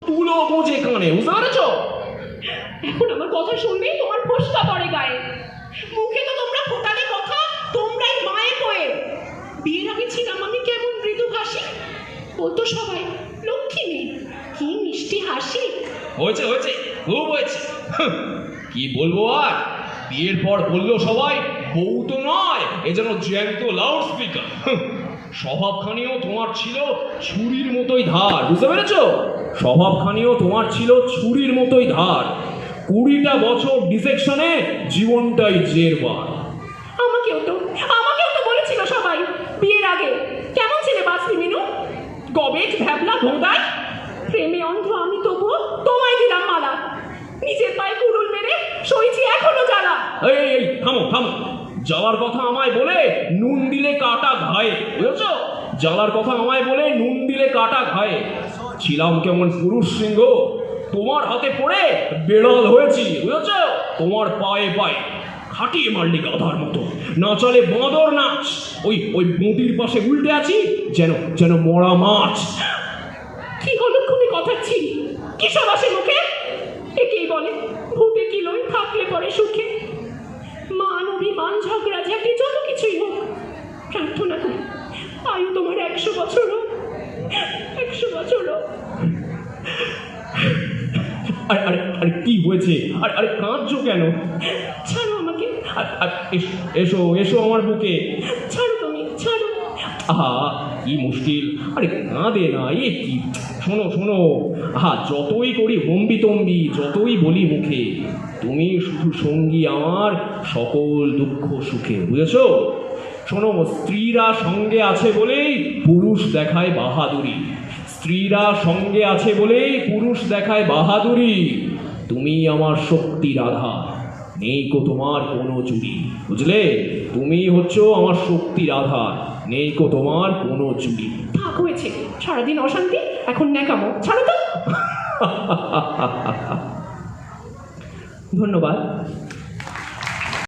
তুলো বোঝে কানে, বুঝতে পেরেছো? এখন আমার কথা শুনলেই তোমার ফোসকা পড়ে গায়ে। মুখে তো তোমরা ফোটালে কথা, তোমরাই মায়ের হয়ে। বিয়ের আগে ছিলাম আমি কেমন মৃদুভাষী, বলতো সবাই লক্ষ্মী মেয়ে, কি মিষ্টি হাসি। হয়েছে হয়েছে, খুব হয়েছে। কি বলবো আর, বিয়ের পর বললো সবাই বউ তো নয়, এ যেন জ্যান্ত লাউড স্পিকার। স্বভাবখানিও তোমার ছিল ছুরির মতোই ধার, বুঝতে পেরেছো? স্বভাবখানিও তোমার ছিল ছুরির মতোই ধার। 20টা বছর ডিসেকশনে জীবনটাই জেরবার। আমাকেও তো বলেছিল সবাই বিয়ের আগে, কেমন ছেলে বাঁচবি মিনু, গবেট ভ্যাবলা ভোঁদাই। প্রেমে অন্ধ আমি, তবুও তোমায় দিলাম মালা। নিজের পায়ে কুড়ুল মেরে সইছি এখনো জ্বালা। এই থামো থামো, যাওয়ার কথা আমায় বলে নুন দিলে কাটা ঘায়ে, বুঝেছো? জ্বালার কথা আমায় বলে নুন দিলে কাটা ঘায়ে। ছিলাম কেমন পুরুষ সিংহ, তোমার হাতে পড়ে বেড়াল হয়েছি, বুঝেছো? তোমার পায়ে পায়ে খাটিয়ে মারলি গাধার মতো, না চলে বাঁদর নাচ। ওই বঁটির পাশে উল্টে আছি যেন যেন মরা মাছ। কি অলক্ষণী কথা ছিল, কি সব আসে মুখে? একেই বলে ভূতে কি লই থাকলে পরে সুখে। মান অভিমান ঝগড়াঝাটি যত কিছুই হোক, প্রার্থনা করি আয়ু তোমার 100 বছর হোক, 100 বছর হোক। আরে আরে আরে কি হয়েছে? আরে আরে কাঁদছো কেন? ছাড়ো আমাকে, এসো এসো আমার বুকে। ছাড়ো তুমি, ছাড়ো। আহা কি মুশকিল, আরে কাঁদে না, এ কি? শোনো শোনো, আহা যতই করি হম্বি তম্বি, যতই বলি মুখে, তুমি শুধু সঙ্গী আমার সকল দুঃখ সুখে, বুঝেছো? শোনো, স্ত্রীরা সঙ্গে আছে বলেই পুরুষ দেখায় বাহাদুরি। স্ত্রীরা সঙ্গে আছে বলেই পুরুষ দেখায় বাহাদুরি। তুমি আমার শক্তির আধার, নেই কো তোমার কোনো চুরি, বুঝলে? তুমি হচ্ছ আমার শক্তির আধার, নেই কো তোমার কোনো চুরি। থাক হয়েছে, সারাদিন অশান্তি, এখন ন্যাকামো, ছাড়ো তো। ধন্যবাদ।